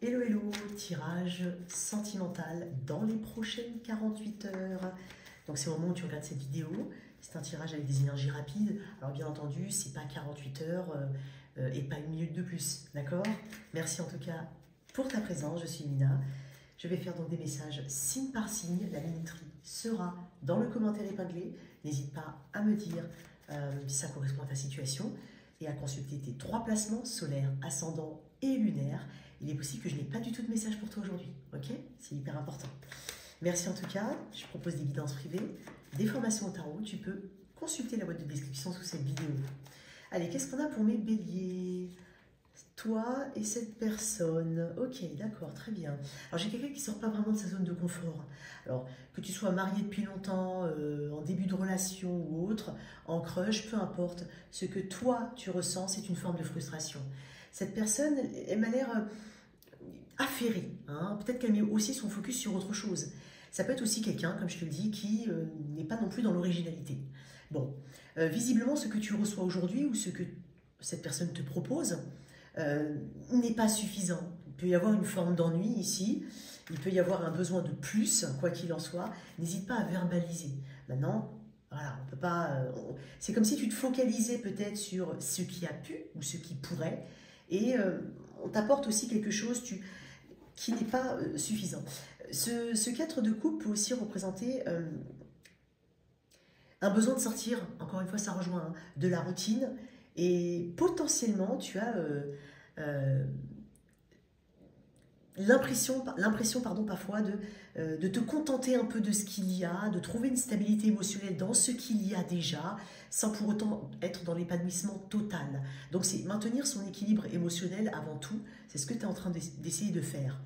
Hello, hello, tirage sentimental dans les prochaines 48 heures. Donc c'est au moment où tu regardes cette vidéo, c'est un tirage avec des énergies rapides. Alors bien entendu, c'est pas 48 heures et pas une minute de plus, d'accord? Merci en tout cas pour ta présence, je suis Mina. Je vais faire donc des messages signe par signe, la minuterie sera dans le commentaire épinglé. N'hésite pas à me dire si ça correspond à ta situation et à consulter tes 3 placements solaires, ascendant et lunaire. Il est possible que je n'ai pas du tout de message pour toi aujourd'hui, ok? C'est hyper important. Merci en tout cas, je propose des guidances privées, des formations au tarot, tu peux consulter la boîte de description sous cette vidéo. Allez, qu'est-ce qu'on a pour mes béliers? Toi et cette personne. Ok, d'accord, très bien. Alors j'ai quelqu'un qui ne sort pas vraiment de sa zone de confort. Alors que tu sois marié depuis longtemps, en début de relation ou autre, en crush, peu importe, ce que toi tu ressens, c'est une forme de frustration. Cette personne, elle m'a l'air affairée, hein. Peut-être qu'elle met aussi son focus sur autre chose. Ça peut être aussi quelqu'un, comme je te le dis, qui n'est pas non plus dans l'originalité. Bon, visiblement, ce que tu reçois aujourd'hui ou ce que cette personne te propose, n'est pas suffisant. Il peut y avoir une forme d'ennui ici, il peut y avoir un besoin de plus, quoi qu'il en soit. N'hésite pas à verbaliser. Maintenant, voilà, on peut pas. C'est comme si tu te focalisais peut-être sur ce qui a pu ou ce qui pourrait, et on t'apporte aussi quelque chose qui n'est pas suffisant. Ce 4 de coupe peut aussi représenter un besoin de sortir, encore une fois ça rejoint, hein, de la routine, et potentiellement tu as l'impression parfois de te contenter un peu de ce qu'il y a, de trouver une stabilité émotionnelle dans ce qu'il y a déjà, sans pour autant être dans l'épanouissement total. Donc c'est maintenir son équilibre émotionnel avant tout, c'est ce que tu es en train d'essayer de faire.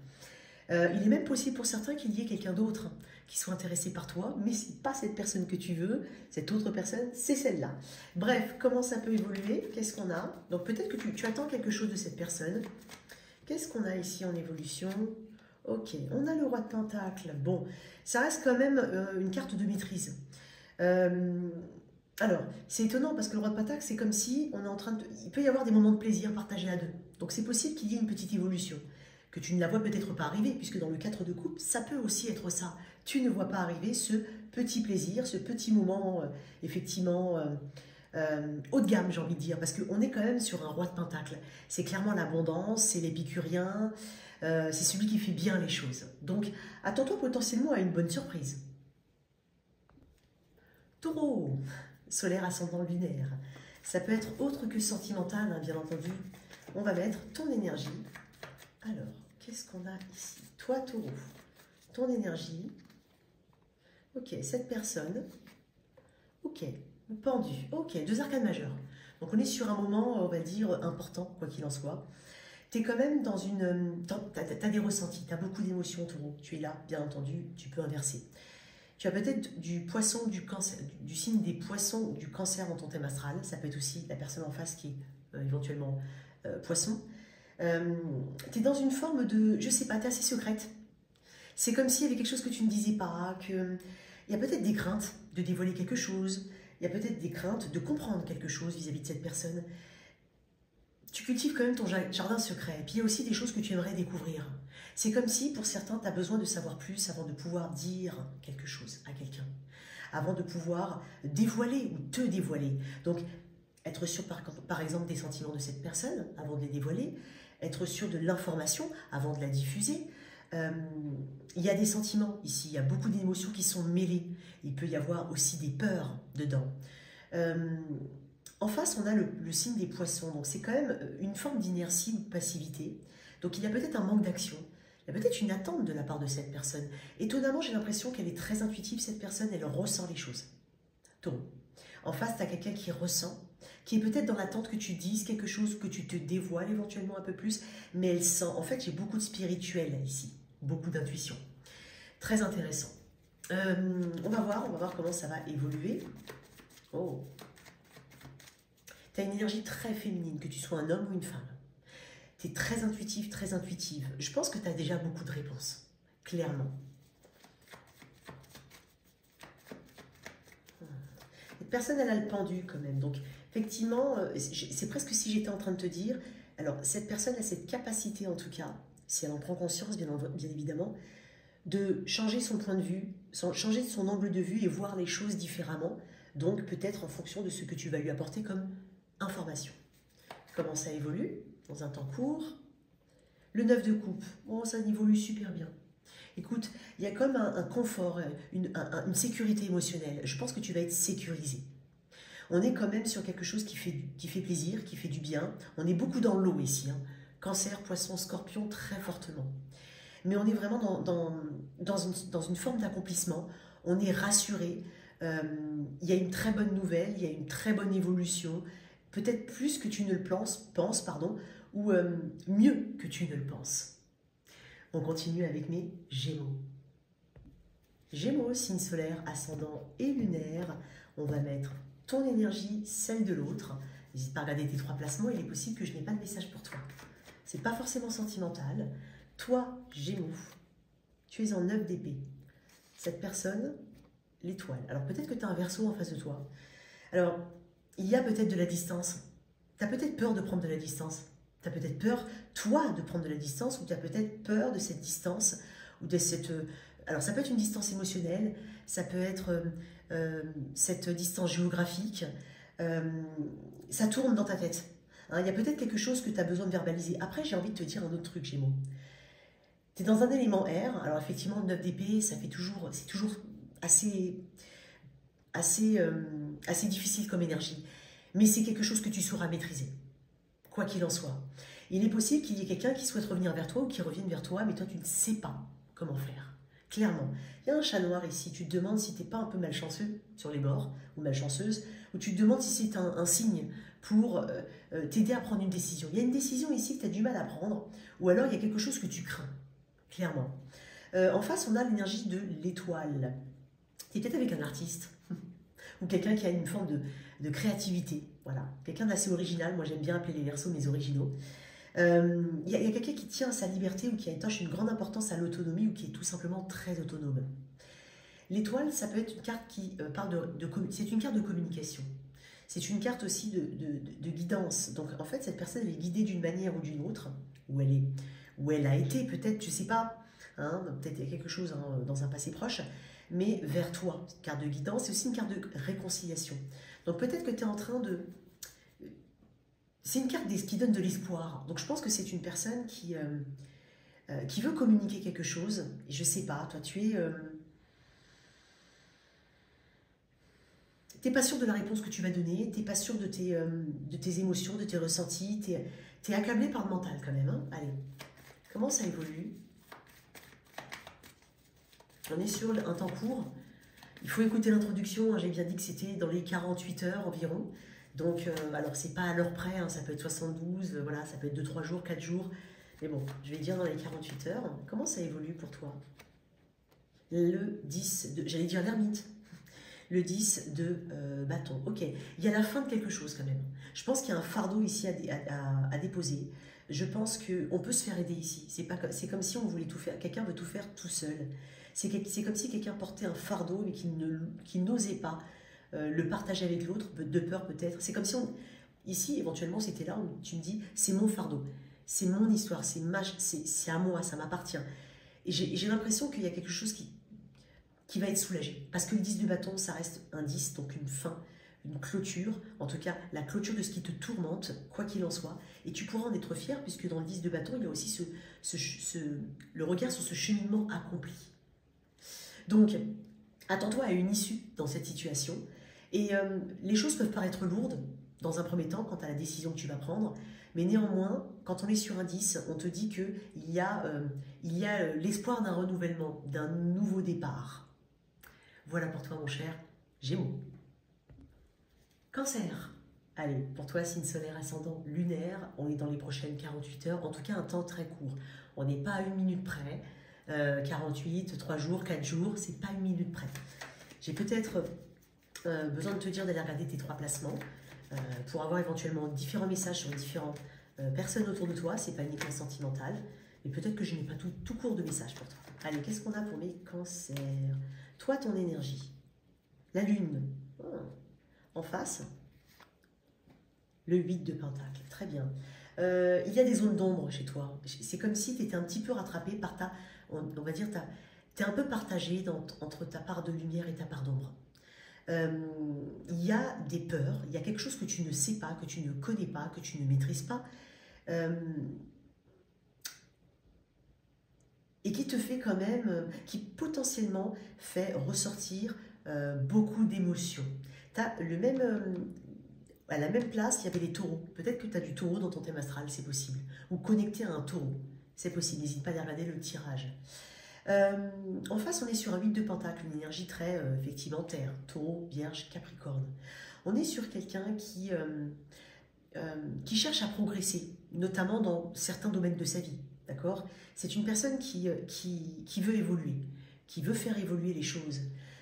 Il est même possible pour certains qu'il y ait quelqu'un d'autre qui soit intéressé par toi, mais ce n'est pas cette personne que tu veux, cette autre personne, c'est celle-là. Bref, comment ça peut évoluer? Qu'est-ce qu'on a? Donc peut-être que tu attends quelque chose de cette personne. Qu'est-ce qu'on a ici en évolution? Ok, on a le roi de Pentacle. Bon, ça reste quand même une carte de maîtrise. Alors, c'est étonnant parce que le roi de Pentacle, c'est comme si on est en train de... Il peut y avoir des moments de plaisir partagés à deux. Donc c'est possible qu'il y ait une petite évolution, que tu ne la vois peut-être pas arriver, puisque dans le 4 de coupe, ça peut aussi être ça. Tu ne vois pas arriver ce petit plaisir, ce petit moment, effectivement, haut de gamme, j'ai envie de dire, parce qu'on est quand même sur un roi de Pentacle. C'est clairement l'abondance, c'est l'épicurien, c'est celui qui fait bien les choses. Donc, attends-toi potentiellement à une bonne surprise. Taureau, solaire ascendant lunaire. Ça peut être autre que sentimental, hein, bien entendu. On va mettre ton énergie. Alors, qu'est-ce qu'on a ici? Toi, taureau, ton énergie. Ok, cette personne. Ok, pendu. Ok, 2 arcanes majeures. Donc on est sur un moment, on va dire, important, quoi qu'il en soit. Tu es quand même dans une... Tu as des ressentis, tu as beaucoup d'émotions, taureau. Tu es là, bien entendu, tu peux inverser. Tu as peut-être du poisson, du cancer, du signe des poissons ou du cancer dans ton thème astral. Ça peut être aussi la personne en face qui est éventuellement poisson. Tu es dans une forme de... Je sais pas, tu es assez secrète. C'est comme s'il y avait quelque chose que tu ne disais pas, qu'il y a peut-être des craintes de dévoiler quelque chose, il y a peut-être des craintes de comprendre quelque chose vis-à-vis de cette personne. Tu cultives quand même ton jardin secret. Et puis il y a aussi des choses que tu aimerais découvrir. C'est comme si, pour certains, tu as besoin de savoir plus avant de pouvoir dire quelque chose à quelqu'un. Avant de pouvoir dévoiler ou te dévoiler. Donc, être sûr, par exemple, des sentiments de cette personne avant de les dévoiler. Être sûr de l'information avant de la diffuser. Il y a des sentiments ici, il y a beaucoup d'émotions qui sont mêlées. Il peut y avoir aussi des peurs dedans. En face, on a le signe des poissons. Donc c'est quand même une forme d'inertie ou de passivité. Donc il y a peut-être un manque d'action. Il y a peut-être une attente de la part de cette personne. Étonnamment, j'ai l'impression qu'elle est très intuitive, cette personne, elle ressent les choses. Taureau. En face, tu as quelqu'un qui ressent, qui est peut-être dans l'attente que tu dises quelque chose, que tu te dévoiles éventuellement un peu plus, mais elle sent. En fait, j'ai beaucoup de spirituel ici, beaucoup d'intuition. Très intéressant. On va voir comment ça va évoluer. Oh. Tu as une énergie très féminine, que tu sois un homme ou une femme. Tu es très intuitif, très intuitive. Je pense que tu as déjà beaucoup de réponses, clairement. Cette personne, elle a le pendu quand même. Donc, effectivement, c'est presque si j'étais en train de te dire, alors, cette personne a cette capacité, en tout cas, si elle en prend conscience, bien évidemment, de changer son point de vue, changer son angle de vue et voir les choses différemment, donc peut-être en fonction de ce que tu vas lui apporter comme information. Comment ça évolue dans un temps court? Le 9 de coupe, oh, ça évolue super bien. Écoute, il y a comme un confort, une sécurité émotionnelle. Je pense que tu vas être sécurisé. On est quand même sur quelque chose qui fait plaisir, qui fait du bien. On est beaucoup dans l'eau ici. Hein. Cancer, poisson, scorpion, très fortement. Mais on est vraiment dans une forme d'accomplissement. On est rassuré. Il y a une très bonne nouvelle, il y a une très bonne évolution. Peut-être plus que tu ne le penses, ou mieux que tu ne le penses. On continue avec mes Gémeaux. Gémeaux, signe solaire, ascendant et lunaire. On va mettre ton énergie, celle de l'autre. N'hésite pas à regarder tes 3 placements, il est possible que je n'ai pas de message pour toi. C'est pas forcément sentimental. Toi, Gémeaux, tu es en 9 d'épée. Cette personne, l'étoile. Alors peut-être que tu as un Verseau en face de toi. Alors, il y a peut-être de la distance. Tu as peut-être peur de prendre de la distance. Tu as peut-être peur, toi, de prendre de la distance, ou tu as peut-être peur de cette distance, ou de cette... Alors ça peut être une distance émotionnelle, ça peut être cette distance géographique, ça tourne dans ta tête. Hein, il y a peut-être quelque chose que tu as besoin de verbaliser. Après, j'ai envie de te dire un autre truc, Gémeaux. Tu es dans un élément R, alors effectivement, le 9 d'épée, c'est toujours assez difficile comme énergie. Mais c'est quelque chose que tu sauras maîtriser, quoi qu'il en soit. Il est possible qu'il y ait quelqu'un qui souhaite revenir vers toi ou qui revienne vers toi, mais toi, tu ne sais pas comment faire. Clairement. Il y a un chat noir ici. Tu te demandes si tu n'es pas un peu malchanceux sur les bords, ou malchanceuse, ou tu te demandes si c'est un signe pour t'aider à prendre une décision. Il y a une décision ici que tu as du mal à prendre, ou alors il y a quelque chose que tu crains, clairement. En face, on a l'énergie de l'étoile. Tu es peut-être avec un artiste, ou quelqu'un qui a une forme de créativité. Voilà, quelqu'un d'assez original. Moi, j'aime bien appeler les Verseaux mes originaux. Il y a quelqu'un qui tient à sa liberté ou qui attache une grande importance à l'autonomie ou qui est tout simplement très autonome. L'étoile, ça peut être une carte qui parle c'est une carte de communication. C'est une carte aussi de guidance. Donc, en fait, cette personne, elle est guidée d'une manière ou d'une autre, où elle a été peut-être, je ne sais pas, hein, peut-être il y a quelque chose hein, dans un passé proche, mais vers toi. Une carte de guidance, c'est aussi une carte de réconciliation. Donc, peut-être que tu es en train de... C'est une carte qui donne de l'espoir. Donc, je pense que c'est une personne qui veut communiquer quelque chose. Et je ne sais pas, toi, tu es... Tu n'es pas sûr de la réponse que tu vas donner, tu n'es pas sûr de tes émotions, de tes ressentis, tu es accablé par le mental quand même. Hein. Allez, comment ça évolue? On est sur un temps court. Il faut écouter l'introduction, hein. J'ai bien dit que c'était dans les 48 heures environ. Donc, alors c'est pas à l'heure près, hein. Ça peut être 72, voilà, ça peut être 2-3 jours, 4 jours. Mais bon, je vais dire dans les 48 heures. Comment ça évolue pour toi? Le 10, j'allais dire l'ermite. Le 10 de bâton. Ok, il y a la fin de quelque chose quand même. Je pense qu'il y a un fardeau ici à déposer. Je pense qu'on peut se faire aider ici. C'est comme si on voulait tout faire. Quelqu'un veut tout faire tout seul. C'est comme si quelqu'un portait un fardeau mais qui n'osait pas le partager avec l'autre, de peur peut-être. C'est comme si ici, éventuellement, c'était là où tu me dis, c'est mon fardeau. C'est mon histoire. C'est à moi. Ça m'appartient. Et j'ai l'impression qu'il y a quelque chose qui va être soulagé. Parce que le 10 de bâton, ça reste un 10, donc une fin, une clôture, en tout cas la clôture de ce qui te tourmente, quoi qu'il en soit. Et tu pourras en être fier, puisque dans le 10 de bâton, il y a aussi le regard sur ce cheminement accompli. Donc, attends-toi à une issue dans cette situation. Et les choses peuvent paraître lourdes, dans un premier temps, quant à la décision que tu vas prendre. Mais néanmoins, quand on est sur un 10, on te dit qu'il y a l'espoir d'un renouvellement, d'un nouveau départ. Voilà pour toi, mon cher Gémeaux. Cancer. Allez, pour toi, signe solaire ascendant lunaire, on est dans les prochaines 48 heures, en tout cas un temps très court. On n'est pas à 1 minute près. 48, 3 jours, 4 jours, c'est pas 1 minute près. J'ai peut-être besoin de te dire d'aller regarder tes 3 placements pour avoir éventuellement différents messages sur différentes personnes autour de toi. C'est pas uniquement sentimental, mais peut-être que je n'ai pas tout court de messages pour toi. Allez, qu'est-ce qu'on a pour mes cancers? Toi, ton énergie. La lune. En face, le 8 de pentacle. Très bien. Il y a des zones d'ombre chez toi. C'est comme si tu étais un petit peu rattrapé par on va dire, tu es un peu partagé entre ta part de lumière et ta part d'ombre. Il y a des peurs, il y a quelque chose que tu ne sais pas, que tu ne connais pas, que tu ne maîtrises pas, et qui te fait quand même, qui potentiellement fait ressortir beaucoup d'émotions. Tu as le même, à la même place, il y avait les taureaux. Peut-être que tu as du taureau dans ton thème astral, c'est possible. Ou connecté à un taureau, c'est possible. N'hésite pas à aller regarder le tirage. En face, on est sur un 8 de pentacle, une énergie très, effectivement, terre, taureau, vierge, capricorne. On est sur quelqu'un qui cherche à progresser, notamment dans certains domaines de sa vie, d'accord? C'est une personne qui veut évoluer, qui veut faire évoluer les choses.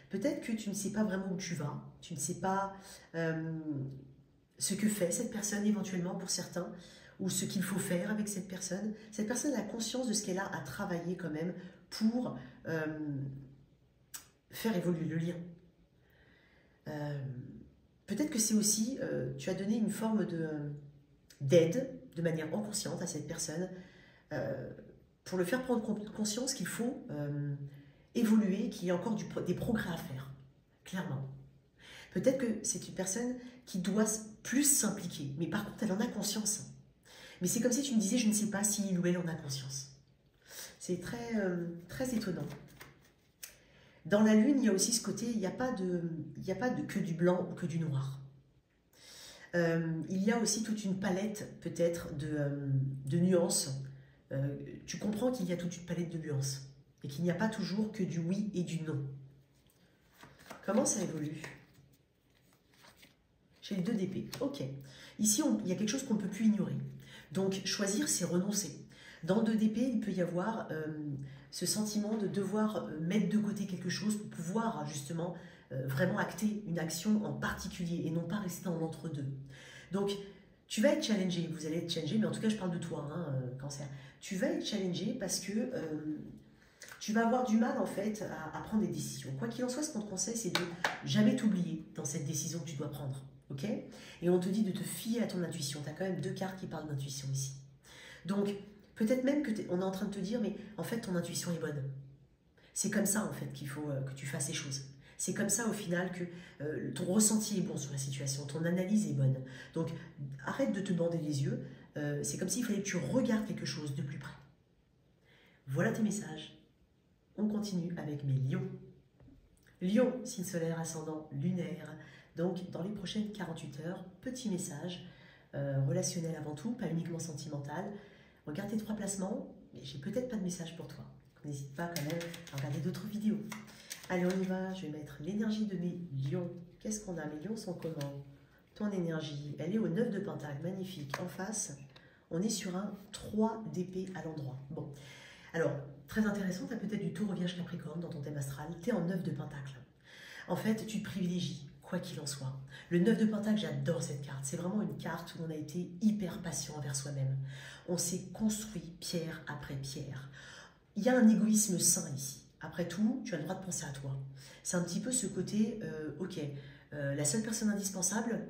Peut-être que tu ne sais pas vraiment où tu vas, tu ne sais pas ce que fait cette personne éventuellement pour certains, ou ce qu'il faut faire avec cette personne. Cette personne a conscience de ce qu'elle a à travailler quand même pour faire évoluer le lien. Peut-être que c'est aussi, tu as donné une forme d'aide de manière inconsciente à cette personne pour le faire prendre conscience qu'il faut évoluer, qu'il y a encore des progrès à faire, clairement. Peut-être que c'est une personne qui doit plus s'impliquer, mais par contre elle en a conscience. Mais c'est comme si tu me disais, je ne sais pas si il ou elle en a conscience. C'est très, très étonnant. Dans la lune, il y a aussi ce côté, il n'y a pas de que du blanc ou que du noir. Il y a aussi toute une palette, peut-être, de nuances. Tu comprends qu'il y a toute une palette de nuances et qu'il n'y a pas toujours que du oui et du non. Comment ça évolue? J'ai les 2 d'épée. Ok. Ici, il y a quelque chose qu'on ne peut plus ignorer. Donc, choisir, c'est renoncer. Dans 2 d'épée, il peut y avoir ce sentiment de devoir mettre de côté quelque chose pour pouvoir justement vraiment acter une action en particulier et non pas rester en entre-deux. Donc, tu vas être challengé, vous allez être challengé, mais en tout cas, je parle de toi, hein, Cancer. Tu vas être challengé parce que tu vas avoir du mal en fait à prendre des décisions. Quoi qu'il en soit, ce qu'on te conseille, c'est de jamais t'oublier dans cette décision que tu dois prendre. Ok? Et on te dit de te fier à ton intuition. Tu as quand même 2 cartes qui parlent d'intuition ici. Donc, peut-être même qu'on est en train de te dire, mais en fait, ton intuition est bonne. C'est comme ça, en fait, qu'il faut que tu fasses les choses. C'est comme ça, au final, que ton ressenti est bon sur la situation, ton analyse est bonne. Donc, arrête de te bander les yeux. C'est comme s'il fallait que tu regardes quelque chose de plus près. Voilà tes messages. On continue avec mes lions. Lion, signe solaire, ascendant, lunaire. Donc, dans les prochaines 48 heures, petit message relationnel avant tout, pas uniquement sentimental. Regarde tes 3 placements, mais j'ai peut-être pas de message pour toi. N'hésite pas quand même à regarder d'autres vidéos. Allez, on y va. Je vais mettre l'énergie de mes lions. Qu'est-ce qu'on a? Mes lions sont comment? Ton énergie, elle est au 9 de pentacle, magnifique. En face, on est sur un 3 d'épée à l'endroit. Bon, alors, très intéressant, tu as peut-être du taureau vierge capricorne dans ton thème astral. Tu es en 9 de pentacle. En fait, tu te privilégies, quoi qu'il en soit. Le 9 de pentacle, j'adore cette carte. C'est vraiment une carte où on a été hyper patient envers soi-même. On s'est construit pierre après pierre. Il y a un égoïsme sain ici. Après tout, tu as le droit de penser à toi. C'est un petit peu ce côté, ok, la seule personne indispensable,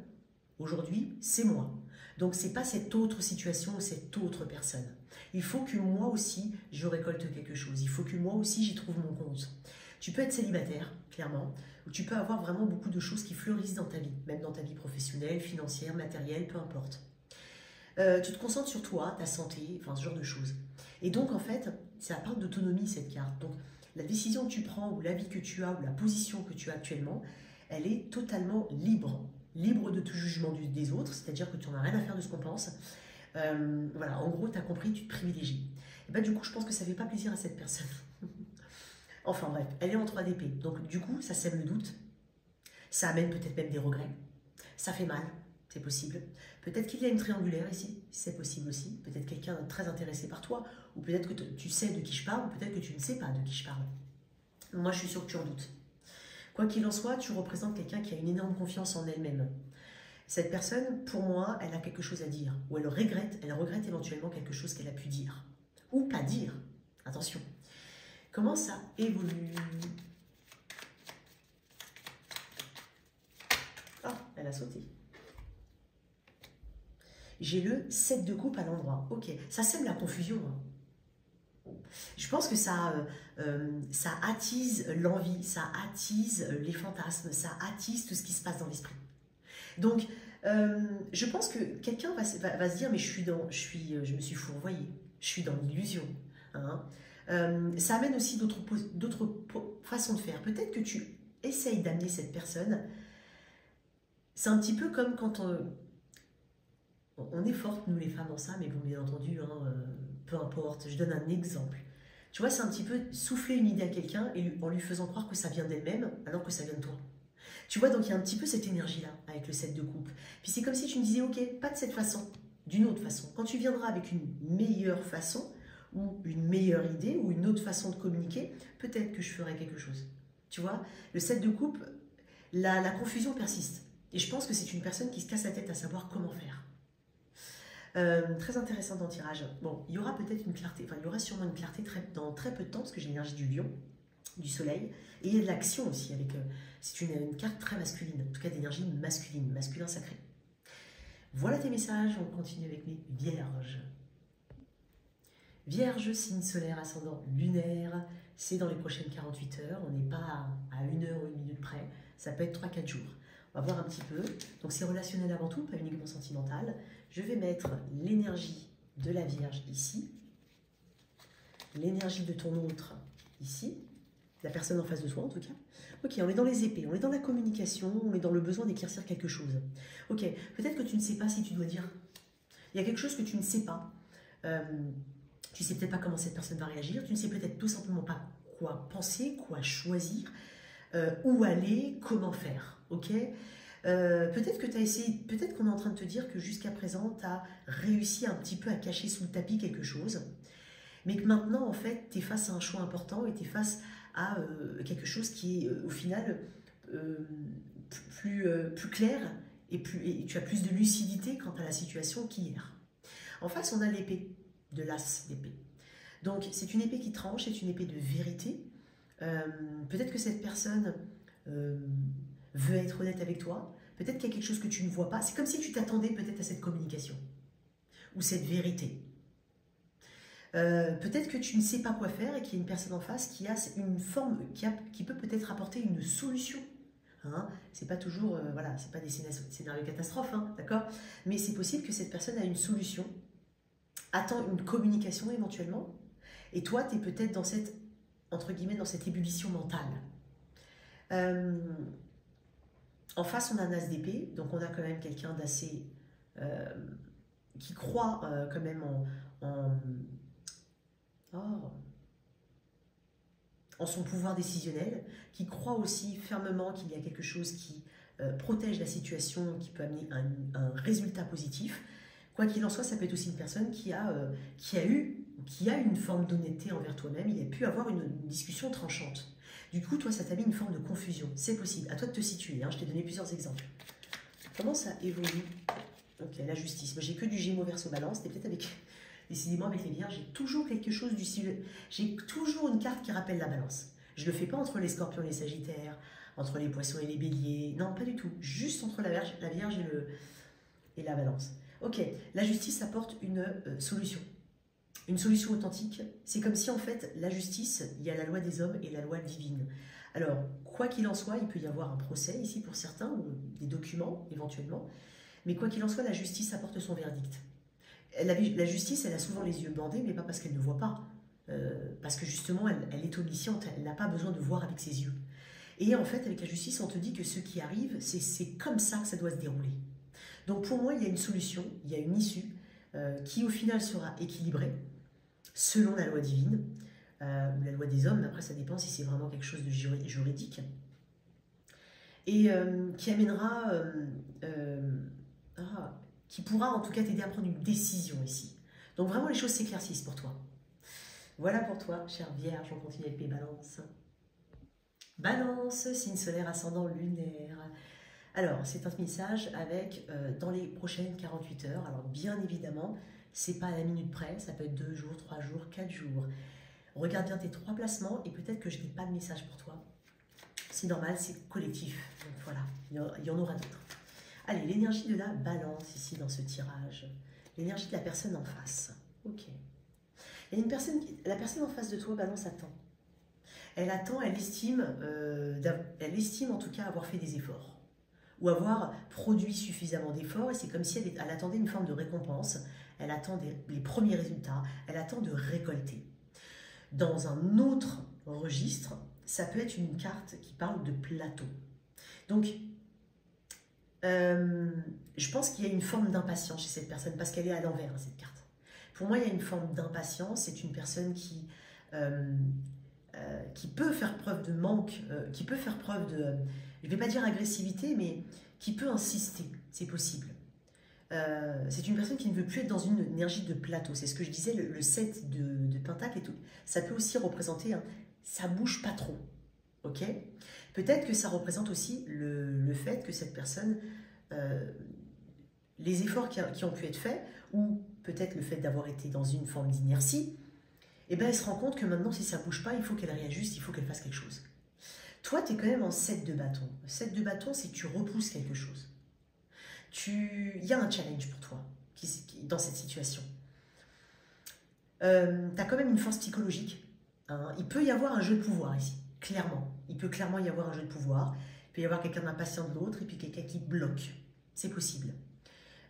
aujourd'hui, c'est moi. Donc, ce n'est pas cette autre situation ou cette autre personne. Il faut que moi aussi, je récolte quelque chose. Il faut que moi aussi, j'y trouve mon compte. Tu peux être célibataire, clairement, ou tu peux avoir vraiment beaucoup de choses qui fleurissent dans ta vie, même dans ta vie professionnelle, financière, matérielle, peu importe. Tu te concentres sur toi, ta santé, enfin ce genre de choses. Et donc, en fait, ça parle d'autonomie, cette carte. Donc, la décision que tu prends, ou la vie que tu as, ou la position que tu as actuellement, elle est totalement libre. Libre de tout jugement des autres, c'est-à-dire que tu n'en as rien à faire de ce qu'on pense. Voilà, en gros, tu as compris, tu te privilégies. Et bien, du coup, je pense que ça ne fait pas plaisir à cette personne. Enfin bref, elle est en 3 d'épée. Donc, du coup, ça sème le doute. Ça amène peut-être même des regrets. Ça fait mal, c'est possible. Peut-être qu'il y a une triangulaire ici, c'est possible aussi. Peut-être quelqu'un très intéressé par toi, ou peut-être que tu sais de qui je parle, ou peut-être que tu ne sais pas de qui je parle. Moi, je suis sûre que tu en doutes. Quoi qu'il en soit, tu représentes quelqu'un qui a une énorme confiance en elle-même. Cette personne, pour moi, elle a quelque chose à dire, ou elle regrette éventuellement quelque chose qu'elle a pu dire, ou pas dire. Attention. Comment ça évolue? Ah, elle a sauté. j'ai le 7 de coupe à l'endroit. Ok, ça sème la confusion. Hein. Je pense que ça attise l'envie, ça attise les fantasmes, ça attise tout ce qui se passe dans l'esprit. Donc, je pense que quelqu'un va se dire, mais je me suis fourvoyée, je suis dans l'illusion. Hein. Ça amène aussi d'autres façons de faire. Peut-être que tu essayes d'amener cette personne. C'est un petit peu comme quand on est fortes, nous les femmes, dans ça, mais bon, bien entendu, hein, peu importe. Je donne un exemple. Tu vois, c'est un petit peu souffler une idée à quelqu'un et en lui faisant croire que ça vient d'elle-même, alors que ça vient de toi. Tu vois, donc il y a un petit peu cette énergie-là avec le 7 de coupe. Puis c'est comme si tu me disais, ok, pas de cette façon, d'une autre façon. Quand tu viendras avec une meilleure façon, ou une meilleure idée, ou une autre façon de communiquer, peut-être que je ferai quelque chose. Tu vois, le 7 de coupe, la confusion persiste. Et je pense que c'est une personne qui se casse la tête à savoir comment faire. Très intéressant dans le tirage. Bon, il y aura peut-être une clarté, enfin il y aura sûrement une clarté dans très peu de temps, parce que j'ai l'énergie du lion, du soleil, et il y a de l'action aussi, avec c'est une carte très masculine, en tout cas d'énergie masculine, masculin sacré. Voilà tes messages, on continue avec les vierges. Vierge, signe solaire, ascendant lunaire, c'est dans les prochaines 48 heures, on n'est pas à 1 heure ou 1 minute près, ça peut être 3-4 jours. On va voir un petit peu, donc c'est relationnel avant tout, pas uniquement sentimental. Je vais mettre l'énergie de la Vierge ici, l'énergie de ton autre ici, la personne en face de toi en tout cas. Ok, on est dans les épées, on est dans la communication, on est dans le besoin d'éclaircir quelque chose. Ok, peut-être que tu ne sais pas si tu dois dire. Il y a quelque chose que tu ne sais pas. Tu ne sais peut-être pas comment cette personne va réagir, tu ne sais peut-être tout simplement pas quoi penser, quoi choisir, où aller, comment faire. Ok, peut-être que tu as essayé, peut-être qu'on est en train de te dire que jusqu'à présent, tu as réussi un petit peu à cacher sous le tapis quelque chose, mais que maintenant, en fait, tu es face à un choix important et tu es face à quelque chose qui est au final plus clair et tu as plus de lucidité quant à la situation qu'hier. En face, on a l'épée de l'as d'épée. Donc, c'est une épée qui tranche, c'est une épée de vérité. Peut-être que cette personne veut être honnête avec toi. Peut-être qu'il y a quelque chose que tu ne vois pas. C'est comme si tu t'attendais peut-être à cette communication ou cette vérité. Peut-être que tu ne sais pas quoi faire et qu'il y a une personne en face qui a une forme, qui peut peut-être apporter une solution. Hein, c'est pas toujours, voilà, c'est pas des scénarios catastrophes, hein, d'accord. Mais c'est possible que cette personne a une solution, attend une communication éventuellement, et toi, tu es peut-être dans cette, entre guillemets, dans cette ébullition mentale. En face, on a un as d'épée, donc on a quand même quelqu'un d'assez, qui croit quand même en son pouvoir décisionnel, qui croit aussi fermement qu'il y a quelque chose qui protège la situation, qui peut amener un résultat positif. Quoi qu'il en soit, ça peut être aussi une personne qui a une forme d'honnêteté envers toi-même, il a pu avoir une discussion tranchante. Du coup, toi, ça t'a mis une forme de confusion. C'est possible. À toi de te situer. Hein. Je t'ai donné plusieurs exemples. Comment ça évolue? Ok, la justice. Moi, j'ai que du Gémeaux Verseau Balance. C'était peut-être avec... Décidément, avec les Vierges, j'ai toujours quelque chose du style... J'ai toujours une carte qui rappelle la Balance. Je ne le fais pas entre les Scorpions et les Sagittaires, entre les Poissons et les Béliers. Non, pas du tout. Juste entre la Vierge et la Balance. Ok, la justice apporte une solution. Une solution authentique. C'est comme si, en fait, la justice, il y a la loi des hommes et la loi divine. Alors, quoi qu'il en soit, il peut y avoir un procès ici pour certains, ou des documents, éventuellement. Mais quoi qu'il en soit, la justice apporte son verdict. La justice, elle a souvent les yeux bandés, mais pas parce qu'elle ne voit pas. Parce que justement, elle est omnisciente, elle n'a pas besoin de voir avec ses yeux. Et en fait, avec la justice, on te dit que ce qui arrive, c'est comme ça que ça doit se dérouler. Donc pour moi, il y a une solution, il y a une issue qui au final sera équilibrée selon la loi divine ou la loi des hommes. Après, ça dépend si c'est vraiment quelque chose de juridique. Et qui amènera... qui pourra en tout cas t'aider à prendre une décision ici. Donc vraiment, les choses s'éclaircissent pour toi. Voilà pour toi, chère Vierge. On continue avec les balances. Balance, signe solaire, ascendant lunaire. Alors, c'est un message avec, dans les prochaines 48 heures, alors bien évidemment, c'est pas à la minute près, ça peut être 2 jours, 3 jours, 4 jours. Regarde bien tes 3 placements et peut-être que je n'ai pas de message pour toi. C'est normal, c'est collectif. Donc voilà, il y en aura d'autres. Allez, l'énergie de la balance ici dans ce tirage. l'énergie de la personne en face. Ok. Il y a une personne, la personne en face de toi, Balance, attend. Elle attend, elle estime en tout cas avoir fait des efforts. Ou avoir produit suffisamment d'efforts. Et c'est comme si elle attendait une forme de récompense. Elle attend les premiers résultats. Elle attend de récolter. Dans un autre registre, ça peut être une carte qui parle de plateau. Donc, je pense qu'il y a une forme d'impatience chez cette personne parce qu'elle est à l'envers, cette carte. Pour moi, il y a une forme d'impatience. C'est une personne qui peut faire preuve de manque, qui peut faire preuve de, je ne vais pas dire agressivité, mais qui peut insister, c'est possible. C'est une personne qui ne veut plus être dans une énergie de plateau. C'est ce que je disais, le 7 de Pentacle et tout. Ça peut aussi représenter, ça bouge pas trop. Ok? Peut-être que ça représente aussi le fait que cette personne, les efforts qui ont pu être faits, ou peut-être le fait d'avoir été dans une forme d'inertie, et bien elle se rend compte que maintenant, si ça ne bouge pas, il faut qu'elle réajuste, il faut qu'elle fasse quelque chose. Toi, tu es quand même en 7 de bâton. 7 de bâton, c'est que tu repousses quelque chose. Il y a un challenge pour toi dans cette situation. Tu as quand même une force psychologique. Hein. Il peut y avoir un jeu de pouvoir ici, clairement. Il peut clairement y avoir un jeu de pouvoir. Il peut y avoir quelqu'un d'impatient de l'autre et puis quelqu'un qui bloque. C'est possible.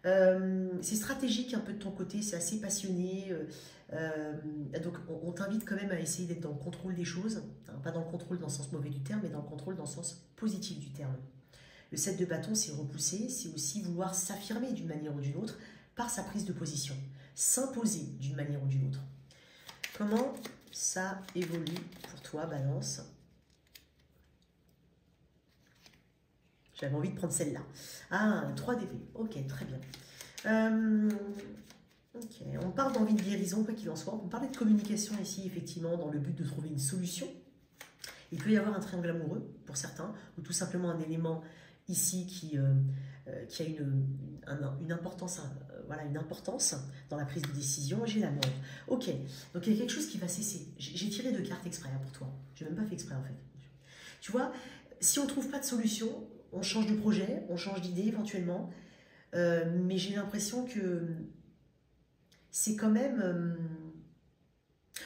C'est stratégique un peu de ton côté, c'est assez passionné. Donc on t'invite quand même à essayer d'être dans le contrôle des choses. Hein, pas dans le contrôle dans le sens mauvais du terme, mais dans le contrôle dans le sens positif du terme. Le 7 de bâton, c'est repousser, c'est aussi vouloir s'affirmer d'une manière ou d'une autre par sa prise de position. S'imposer d'une manière ou d'une autre. Comment ça évolue pour toi, Balance? J'avais envie de prendre celle-là. Ah, 3 d'épée. Ok, très bien. Ok, on parle d'envie de guérison, quoi qu'il en soit. On parlait de communication ici, effectivement, dans le but de trouver une solution. Il peut y avoir un triangle amoureux, pour certains, ou tout simplement un élément ici qui a une importance, voilà, une importance dans la prise de décision. J'ai la mort. Ok, donc il y a quelque chose qui va cesser. J'ai tiré 2 cartes exprès pour toi. Je n'ai même pas fait exprès, en fait. Tu vois, si on ne trouve pas de solution, on change de projet, on change d'idée éventuellement, mais j'ai l'impression que c'est quand même...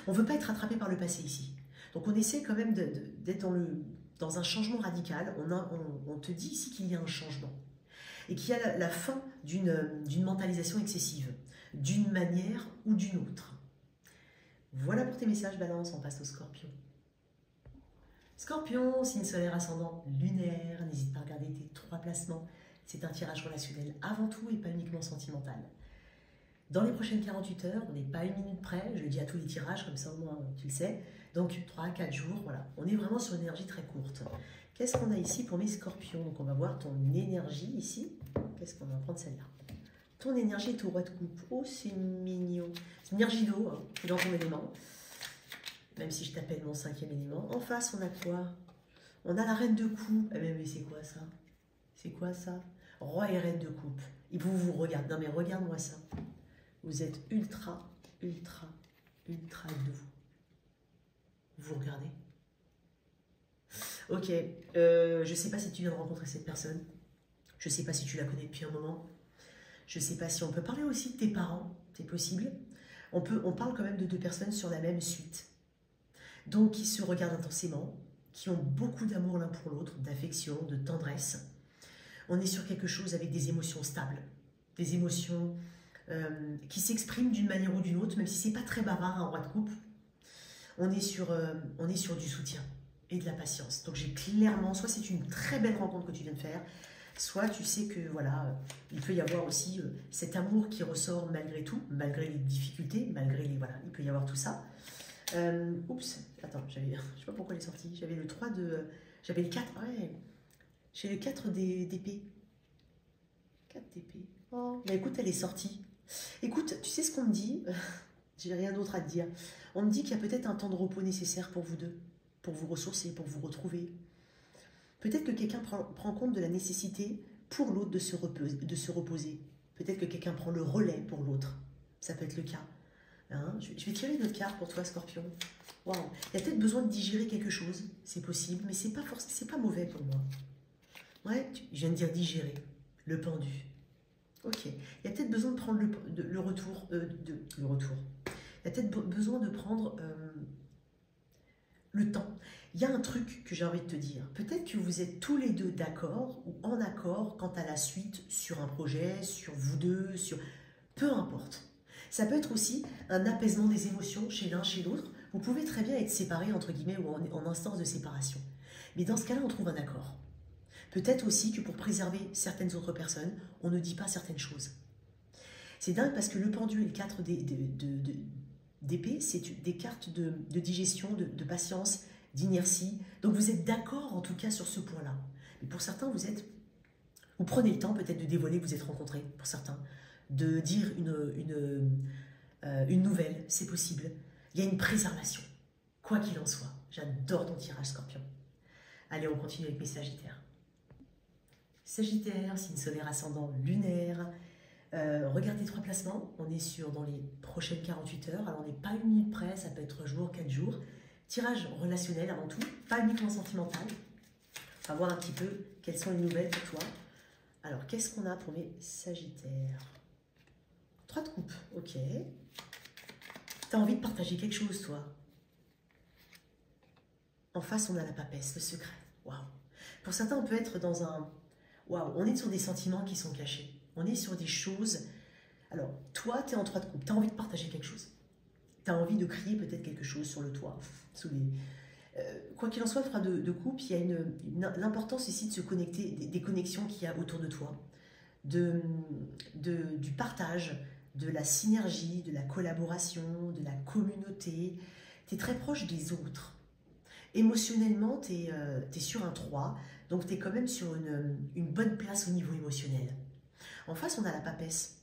on ne veut pas être rattrapé par le passé ici. Donc on essaie quand même d'être dans un changement radical. On te dit ici qu'il y a un changement et qu'il y a la fin d'une mentalisation excessive, d'une manière ou d'une autre. Voilà pour tes messages, Balance. On passe au Scorpion. Scorpion, signe solaire ascendant lunaire, n'hésite pas à regarder tes 3 placements. C'est un tirage relationnel avant tout et pas uniquement sentimental. Dans les prochaines 48 heures, on n'est pas à 1 minute près, je le dis à tous les tirages, comme ça au moins tu le sais. Donc 3 à 4 jours, voilà. On est vraiment sur une énergie très courte. Qu'est-ce qu'on a ici pour mes scorpions? Donc on va voir ton énergie ici. Qu'est-ce qu'on va prendre celle-là? Ton énergie est au roi de coupe. Oh, c'est mignon. C'est une énergie d'eau, hein, dans ton élément. Même si je t'appelle mon 5e élément. En face, on a quoi? On a la reine de coupe. Eh mais c'est quoi ça? C'est quoi ça? Roi et reine de coupe. Et vous regardez. Non mais regarde-moi ça. Vous êtes ultra, ultra, ultra doux. Vous regardez? Ok. Je ne sais pas si tu viens de rencontrer cette personne. Je ne sais pas si tu la connais depuis un moment. Je ne sais pas si on peut parler aussi de tes parents. C'est possible. On parle quand même de 2 personnes sur la même suite. Donc, qui se regardent intensément, qui ont beaucoup d'amour l'un pour l'autre, d'affection, de tendresse. On est sur quelque chose avec des émotions stables, des émotions qui s'expriment d'une manière ou d'une autre, même si c'est pas très bavard, un roi de coupe. On est sur du soutien et de la patience. Donc, j'ai clairement, soit c'est une très belle rencontre que tu viens de faire, soit tu sais que, voilà, il peut y avoir aussi cet amour qui ressort malgré tout, malgré les difficultés, malgré les... Voilà, il peut y avoir tout ça. Oups, attends, je sais pas pourquoi elle est sortie. J'avais le 3 de... J'avais le 4, ouais. J'ai le 4 d'épée. 4 d'épée. Oh, bah écoute, elle est sortie. Écoute, tu sais ce qu'on me dit? J'ai rien d'autre à te dire. On me dit qu'il y a peut-être un temps de repos nécessaire pour vous deux, pour vous ressourcer, pour vous retrouver. Peut-être que quelqu'un prend compte de la nécessité pour l'autre de se reposer. Peut-être que quelqu'un prend le relais pour l'autre. Ça peut être le cas. Hein, je vais tirer une autre carte pour toi, Scorpion. Wow. Il y a peut-être besoin de digérer quelque chose, c'est possible, mais c'est pas mauvais pour moi. Ouais, je viens de dire digérer, le pendu. Ok. Il y a peut-être besoin de prendre le retour. Le retour. Il y a peut-être besoin de prendre le temps. Il y a un truc que j'ai envie de te dire. Peut-être que vous êtes tous les deux d'accord ou en accord quant à la suite sur un projet, sur vous deux, sur... Peu importe. Ça peut être aussi un apaisement des émotions chez l'un, chez l'autre. Vous pouvez très bien être séparés, entre guillemets, ou en instance de séparation. Mais dans ce cas-là, on trouve un accord. Peut-être aussi que pour préserver certaines autres personnes, on ne dit pas certaines choses. C'est dingue parce que le pendu et le 4 d'épée, c'est des cartes de digestion, de patience, d'inertie. Donc vous êtes d'accord en tout cas sur ce point-là. Mais pour certains, vous prenez le temps peut-être de dévoiler que vous êtes rencontrés, pour certains, de dire une nouvelle, c'est possible. Il y a une préservation, quoi qu'il en soit. J'adore ton tirage, Scorpion. Allez, on continue avec mes Sagittaires. Sagittaire, signe solaire ascendant lunaire. Regardez 3 placements. On est dans les prochaines 48 heures. Alors, on n'est pas une minute près, ça peut être jour, 4 jours. Tirage relationnel avant tout, pas uniquement sentimental. On va voir un petit peu quelles sont les nouvelles pour toi. Alors, qu'est-ce qu'on a pour mes Sagittaires? 3 de coupe, ok. T'as envie de partager quelque chose, toi? En face, on a la papesse, le secret. Waouh. Pour certains, on peut être dans un... Waouh, on est sur des sentiments qui sont cachés. On est sur des choses... Alors, toi, tu es en 3 de coupe, tu as envie de partager quelque chose. Tu as envie de crier peut-être quelque chose sur le toit, sous les... quoi qu'il en soit, le 3 de coupe, il y a l'importance ici de se connecter, des connexions qu'il y a autour de toi, du partage, de la synergie, de la collaboration, de la communauté. Tu es très proche des autres. Émotionnellement, tu es sur un 3, donc tu es quand même sur une bonne place au niveau émotionnel. En face, on a la papesse.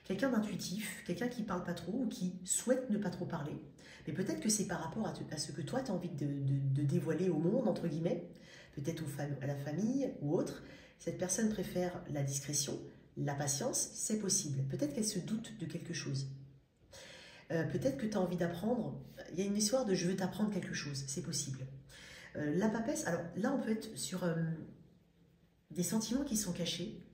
Quelqu'un d'intuitif, quelqu'un qui ne parle pas trop ou qui souhaite ne pas trop parler. Mais peut-être que c'est par rapport à ce que toi, tu as envie de dévoiler au monde, entre guillemets, peut-être à la famille ou autre. Cette personne préfère la discrétion, la patience, c'est possible. Peut-être qu'elle se doute de quelque chose. Peut-être que tu as envie d'apprendre. Il y a une histoire de « je veux t'apprendre quelque chose », c'est possible. La papesse, alors là, on peut être sur des sentiments qui sont cachés,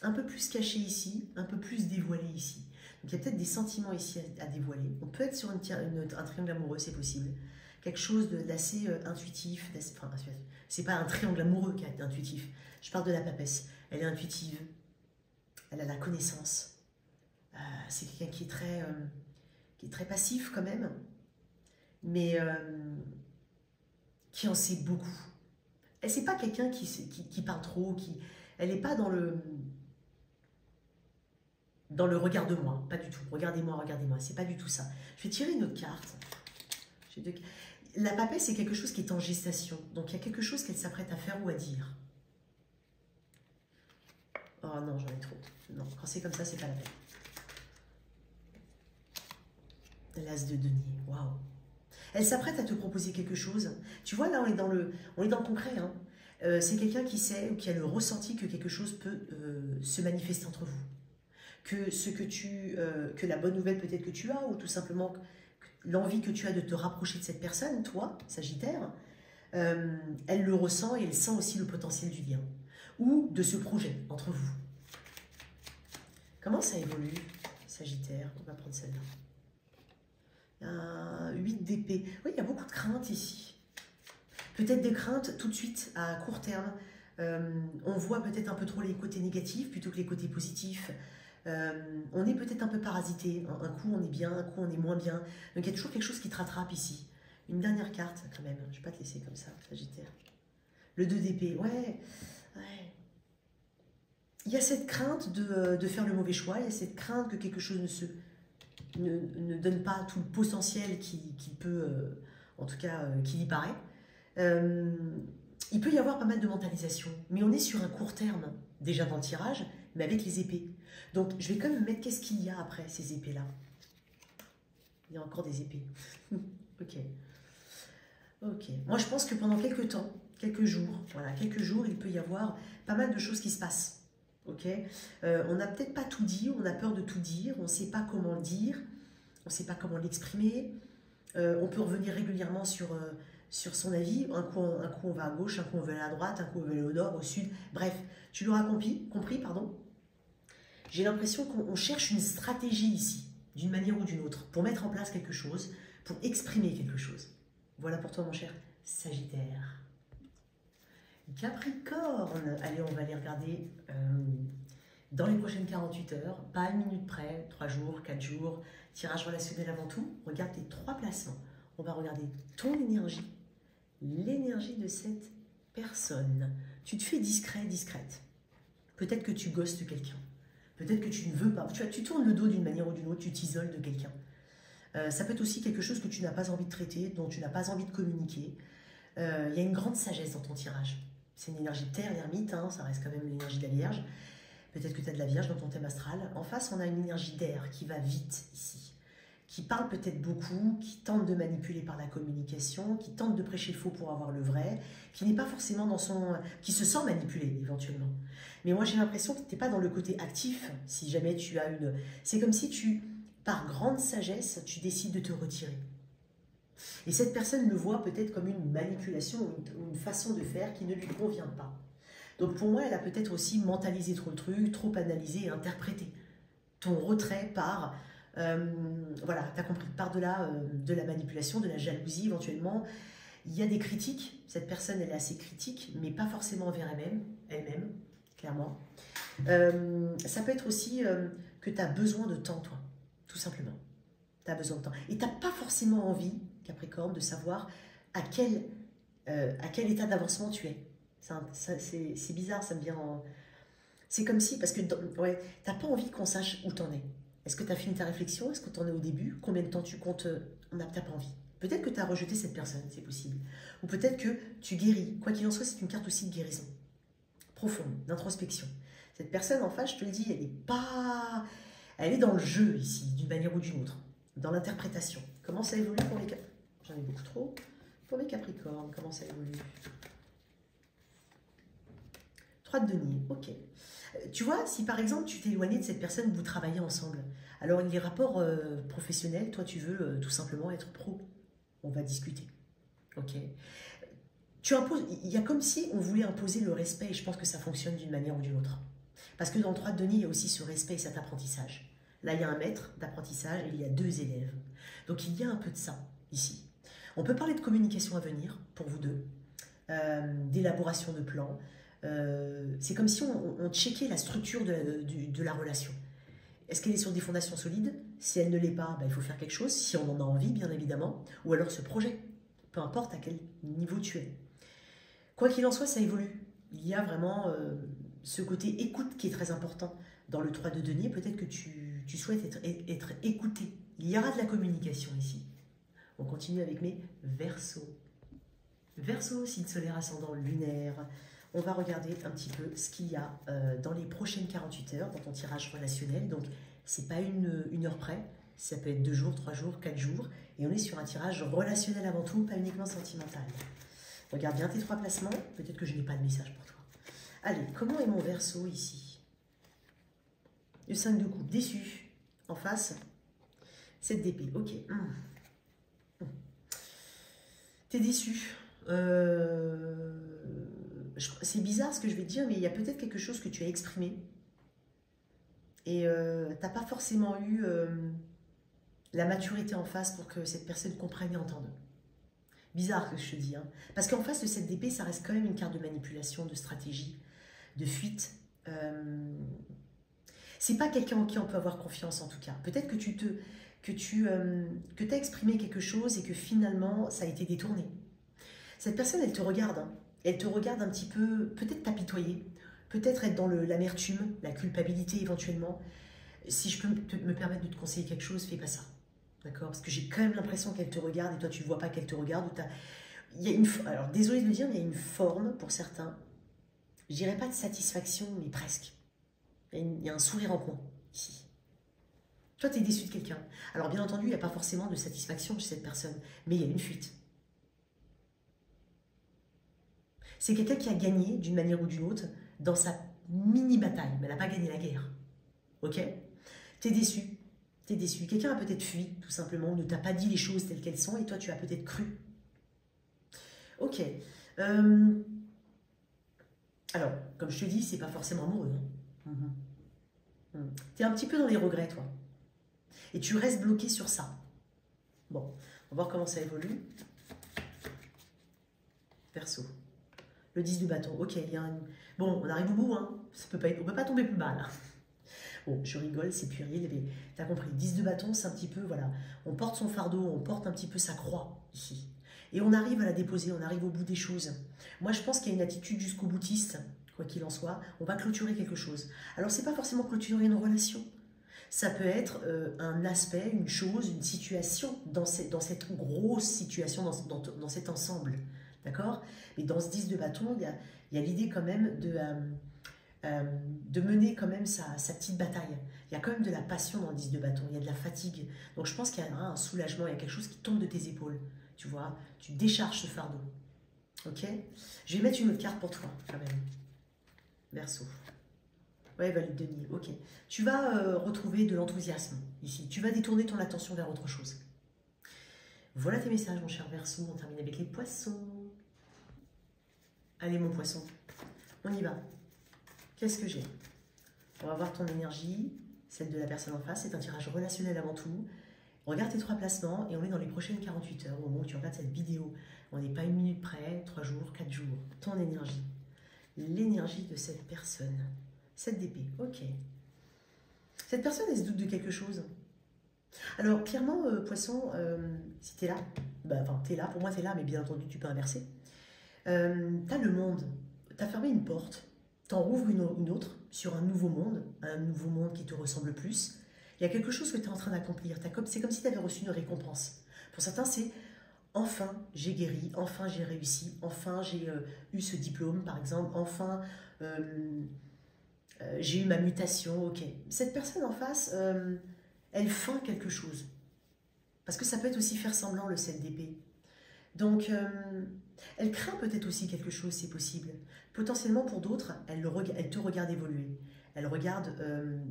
un peu plus cachés ici, un peu plus dévoilés ici. Donc il y a peut-être des sentiments ici à dévoiler. On peut être sur un triangle amoureux, c'est possible. Quelque chose d'assez intuitif. Enfin, c'est pas un triangle amoureux qui est intuitif. Je parle de la papesse. Elle est intuitive. Elle a la connaissance. C'est quelqu'un qui est très passif quand même, mais qui en sait beaucoup. Et c'est pas quelqu'un qui parle trop, elle n'est pas dans le regarde-moi, pas du tout. Regardez-moi, regardez-moi. C'est pas du tout ça. Je vais tirer une autre carte. La papesse, c'est quelque chose qui est en gestation. Donc il y a quelque chose qu'elle s'apprête à faire ou à dire. Oh non, j'en ai trop. Non, quand c'est comme ça, c'est pas la peine. L'as de denier, waouh. Elle s'apprête à te proposer quelque chose. Tu vois, là, on est dans le concret. Hein. C'est quelqu'un qui sait ou qui a le ressenti que quelque chose peut se manifester entre vous. Que la bonne nouvelle peut-être que tu as, ou tout simplement l'envie que tu as de te rapprocher de cette personne, toi, Sagittaire, elle le ressent et elle sent aussi le potentiel du lien. Ou de ce projet entre vous. Comment ça évolue, Sagittaire? On va prendre celle-là. 8 d'épée. Oui, il y a beaucoup de craintes ici. Peut-être des craintes tout de suite à court terme. On voit peut-être un peu trop les côtés négatifs plutôt que les côtés positifs. On est peut-être un peu parasité. Un coup on est bien, un coup on est moins bien. Donc il y a toujours quelque chose qui te rattrape ici. Une dernière carte quand même. Je ne vais pas te laisser comme ça, Sagittaire. Le 2 d'épée. Ouais. Il y a cette crainte de faire le mauvais choix. Il y a cette crainte que quelque chose ne donne pas tout le potentiel qui peut, en tout cas, qui y paraît. Il peut y avoir pas mal de mentalisation, mais on est sur un court terme, déjà dans le tirage, mais avec les épées. Donc, je vais quand même mettre qu'est-ce qu'il y a après ces épées-là. Il y a encore des épées. Ok. Moi, je pense que pendant quelques temps, quelques jours, il peut y avoir pas mal de choses qui se passent. Ok, on n'a peut-être pas tout dit, on a peur de tout dire, on ne sait pas comment le dire, on ne sait pas comment l'exprimer. On peut revenir régulièrement sur son avis. Un coup on va à gauche, un coup on veut aller à droite, un coup on veut aller au nord, au sud. Bref, tu l'auras compris, pardon. J'ai l'impression qu'on cherche une stratégie ici, d'une manière ou d'une autre, pour mettre en place quelque chose, pour exprimer quelque chose. Voilà pour toi, mon cher Sagittaire. Capricorne, allez, on va les regarder dans les prochaines 48 heures, pas à une minute près, 3 jours, 4 jours, tirage relationnel avant tout. Regarde tes 3 placements. On va regarder ton énergie, l'énergie de cette personne. Tu te fais discret, discrète. Peut-être que tu ghostes quelqu'un. Peut-être que tu ne veux pas. Tu tournes le dos d'une manière ou d'une autre, tu t'isoles de quelqu'un. Ça peut être aussi quelque chose que tu n'as pas envie de traiter, dont tu n'as pas envie de communiquer. Il y a une grande sagesse dans ton tirage. C'est une énergie de terre, l'ermite, hein, ça reste quand même l'énergie de la Vierge. Peut-être que tu as de la Vierge dans ton thème astral. En face, on a une énergie d'air qui va vite ici, qui parle peut-être beaucoup, qui tente de manipuler par la communication, qui tente de prêcher le faux pour avoir le vrai, qui n'est pas forcément dans son... qui se sent manipulé éventuellement. Mais moi, j'ai l'impression que tu n'es pas dans le côté actif, si jamais tu as une... C'est comme si tu, par grande sagesse, tu décides de te retirer. Et cette personne le voit peut-être comme une manipulation ou une façon de faire qui ne lui convient pas. Donc pour moi, elle a peut-être aussi mentalisé trop le truc, trop analysé et interprété. Ton retrait par, voilà, tu as compris, par-delà de la manipulation, de la jalousie éventuellement. Il y a des critiques, cette personne elle est assez critique, mais pas forcément envers elle-même, clairement. Ça peut être aussi que tu as besoin de temps, toi, tout simplement. Tu as besoin de temps. Et tu n'as pas forcément envie, Capricorne, de savoir à quel état d'avancement tu es. C'est bizarre, ça me vient en... C'est comme si, parce que ouais, tu n'as pas envie qu'on sache où tu en es. Est-ce que tu as fini ta réflexion? Est-ce que tu en es au début? Combien de temps tu comptes? Tu n'as pas envie. Peut-être que tu as rejeté cette personne, c'est possible. Ou peut-être que tu guéris. Quoi qu'il en soit, c'est une carte aussi de guérison. Profonde, d'introspection. Cette personne en face, je te le dis, elle est pas... Elle est dans le jeu ici, d'une manière ou d'une autre. Dans l'interprétation. Comment ça évolue pour les Capricornes? J'en ai beaucoup trop. Pour les Capricornes, comment ça évolue? 3 de denier, ok. Tu vois, si par exemple tu t'es éloigné de cette personne, vous travaillez ensemble, alors les rapports professionnels, toi tu veux tout simplement être pro. On va discuter, ok. Tu imposes, il y a comme si on voulait imposer le respect et je pense que ça fonctionne d'une manière ou d'une autre. Parce que dans le 3 de denier, il y a aussi ce respect et cet apprentissage. Là, il y a un maître d'apprentissage et il y a 2 élèves. Donc il y a un peu de ça ici. On peut parler de communication à venir pour vous deux, d'élaboration de plans. C'est comme si on checkait la structure de la relation. Est-ce qu'elle est sur des fondations solides? Si elle ne l'est pas, il faut faire quelque chose, si on en a envie, bien évidemment, ou alors ce projet, peu importe à quel niveau tu es. Quoi qu'il en soit, ça évolue. Il y a vraiment ce côté écoute qui est très important. Dans le 3 de denier, peut-être que tu souhaites être écouté. Il y aura de la communication ici. On continue avec mes Verseaux. Verseau, signe solaire ascendant lunaire. On va regarder un petit peu ce qu'il y a dans les prochaines 48 heures dans ton tirage relationnel. Donc, c'est pas une heure près. Ça peut être 2 jours, 3 jours, 4 jours. Et on est sur un tirage relationnel avant tout, pas uniquement sentimental. Regarde bien tes 3 placements. Peut-être que je n'ai pas de message pour toi. Allez, comment est mon Verseau ici? Le 5 de coupe, déçu. En face, 7 d'épée. Ok. T'es déçu. C'est bizarre ce que je vais te dire, mais il y a peut-être quelque chose que tu as exprimé et t'as pas forcément eu la maturité en face pour que cette personne comprenne et entende. Bizarre que je te dis, hein. Parce qu'en face de cette d'épée, ça reste quand même une carte de manipulation, de stratégie, de fuite. C'est pas quelqu'un en qui on peut avoir confiance en tout cas. Peut-être que tu as exprimé quelque chose et que finalement ça a été détourné. Cette personne, elle te regarde, hein. Elle te regarde un petit peu, peut-être t'apitoyer, peut-être être dans l'amertume, la culpabilité éventuellement. Si je peux me permettre de te conseiller quelque chose, fais pas ça. D'accord? Parce que j'ai quand même l'impression qu'elle te regarde et toi tu ne vois pas qu'elle te regarde. Il y a alors, désolé de le dire, mais il y a une forme pour certains, je dirais pas de satisfaction, mais presque. Il y a un sourire en coin, ici. Toi, tu es déçu de quelqu'un. Alors, bien entendu, il n'y a pas forcément de satisfaction chez cette personne, mais il y a une fuite. C'est quelqu'un qui a gagné, d'une manière ou d'une autre, dans sa mini-bataille, mais elle n'a pas gagné la guerre. Ok? Tu es déçu. Tu es déçu. Quelqu'un a peut-être fui, tout simplement, ne t'a pas dit les choses telles qu'elles sont, et toi, tu as peut-être cru. Ok. Alors, comme je te dis, c'est pas forcément amoureux. Hein. Tu es un petit peu dans les regrets, toi. Et tu restes bloqué sur ça. Bon, on va voir comment ça évolue. Verseau. Le 10 de bâton. Ok, il y a un... Bon, on arrive au bout, hein. On peut pas tomber plus bas, là. Bon, je rigole, c'est puéril, mais t'as compris. 10 de bâton, c'est un petit peu, voilà. On porte son fardeau, on porte un petit peu sa croix, ici. Et on arrive à la déposer, on arrive au bout des choses. Moi, je pense qu'il y a une attitude jusqu'au boutiste, quoi qu'il en soit. On va clôturer quelque chose. Alors, c'est pas forcément clôturer une relation. Ça peut être un aspect, une chose, une situation dans cette grosse situation, dans cet ensemble. D'accord? Mais dans ce 10 de bâton, il y a l'idée quand même de mener quand même sa petite bataille. Il y a quand même de la passion dans le 10 de bâton, il y a de la fatigue. Donc je pense qu'il y a un soulagement, il y a quelque chose qui tombe de tes épaules. Tu vois, tu décharges ce fardeau. Ok? Je vais mettre une autre carte pour toi, quand même. Verseau. Ouais, valide de Denis, ok. Tu vas retrouver de l'enthousiasme ici. Tu vas détourner ton attention vers autre chose. Voilà tes messages, mon cher Verseau. On termine avec les poissons. Allez, mon poisson, on y va. Qu'est-ce que j'ai? On va voir ton énergie, celle de la personne en face. C'est un tirage relationnel avant tout. Regarde tes 3 placements et on est dans les prochaines 48 heures. Au moment où tu regardes cette vidéo, on n'est pas 1 minute près, 3 jours, 4 jours. Ton énergie. L'énergie de cette personne. 7 d'épée, ok. Cette personne, elle se doute de quelque chose. Alors, clairement, poisson, si t'es là, enfin, t'es là, pour moi t'es là, mais bien entendu, tu peux inverser. T'as le monde, t'as fermé une porte, t'en rouvres une autre sur un nouveau monde qui te ressemble plus. Il y a quelque chose que tu es en train d'accomplir. C'est comme si tu avais reçu une récompense. Pour certains, c'est enfin j'ai guéri, enfin j'ai réussi, enfin j'ai eu ce diplôme, par exemple, enfin j'ai eu ma mutation. Ok. Cette personne en face, elle feint quelque chose. Parce que ça peut être aussi faire semblant le 7 d'épée. Donc, elle craint peut-être aussi quelque chose, c'est possible. Potentiellement, pour d'autres, elle te regarde évoluer. Elle regarde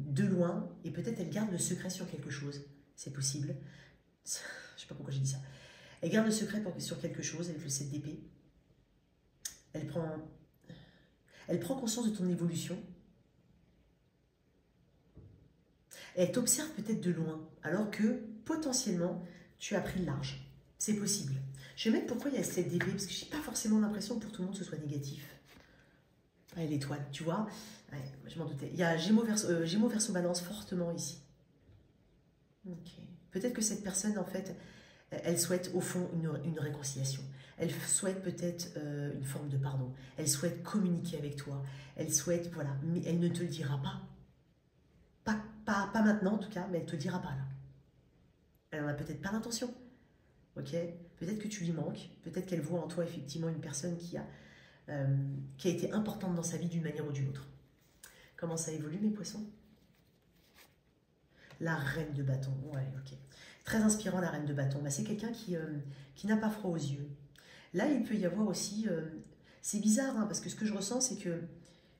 de loin et peut-être elle garde le secret sur quelque chose. C'est possible. Je ne sais pas pourquoi j'ai dit ça. Elle garde le secret sur quelque chose avec le 7 d'épée. Elle prend conscience de ton évolution. Et elle t'observe peut-être de loin, alors que potentiellement, tu as pris le large. C'est possible. Je vais mettre pourquoi il y a 7 d'épée, parce que je n'ai pas forcément l'impression que pour tout le monde ce soit négatif. Ouais, l'étoile, tu vois. Ouais, je m'en doutais. Il y a Gémeaux verso balance fortement ici. Ok. Peut-être que cette personne, en fait, elle souhaite au fond une réconciliation. Elle souhaite peut-être une forme de pardon. Elle souhaite communiquer avec toi. Elle souhaite, voilà, mais elle ne te le dira pas. Pas maintenant en tout cas, mais elle ne te le dira pas là. Elle n'en a peut-être pas l'intention. Ok? Peut-être que tu lui manques. Peut-être qu'elle voit en toi effectivement une personne qui a été importante dans sa vie d'une manière ou d'une autre. Comment ça évolue, mes poissons? La reine de bâton. Ouais, ok. Très inspirant, la reine de bâton. Bah, c'est quelqu'un qui n'a pas froid aux yeux. Là, il peut y avoir aussi... c'est bizarre, hein, parce que ce que je ressens, c'est que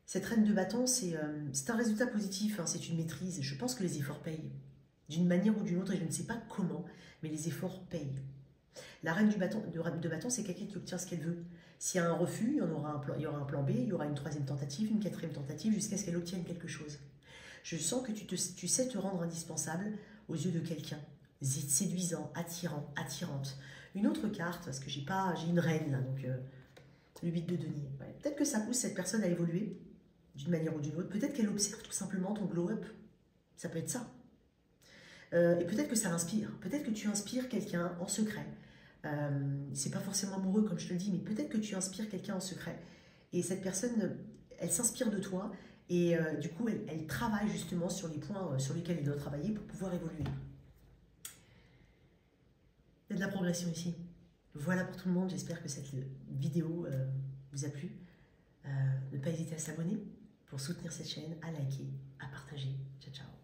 cette reine de bâton, c'est un résultat positif, hein, c'est une maîtrise. Je pense que les efforts payent. D'une manière ou d'une autre, et je ne sais pas comment, mais les efforts payent. La reine de bâton, c'est quelqu'un qui obtient ce qu'elle veut. S'il y a un refus, il y aura un plan B, il y aura une 3e tentative, une 4e tentative, jusqu'à ce qu'elle obtienne quelque chose. Je sens que tu sais te rendre indispensable aux yeux de quelqu'un. Séduisant, attirant, attirante. Une autre carte, parce que j'ai une reine là, donc le 8 de denier. Ouais. Peut-être que ça pousse cette personne à évoluer d'une manière ou d'une autre. Peut-être qu'elle observe tout simplement ton glow-up. Ça peut être ça. Et peut-être que ça l'inspire. Peut-être que tu inspires quelqu'un en secret. C'est pas forcément amoureux comme je te le dis, mais peut-être que tu inspires quelqu'un en secret. Et cette personne, elle s'inspire de toi. Et du coup, elle travaille justement sur les points sur lesquels elle doit travailler pour pouvoir évoluer. Il y a de la progression ici. Voilà pour tout le monde. J'espère que cette vidéo vous a plu. Ne pas hésiter à s'abonner pour soutenir cette chaîne, à liker, à partager. Ciao, ciao.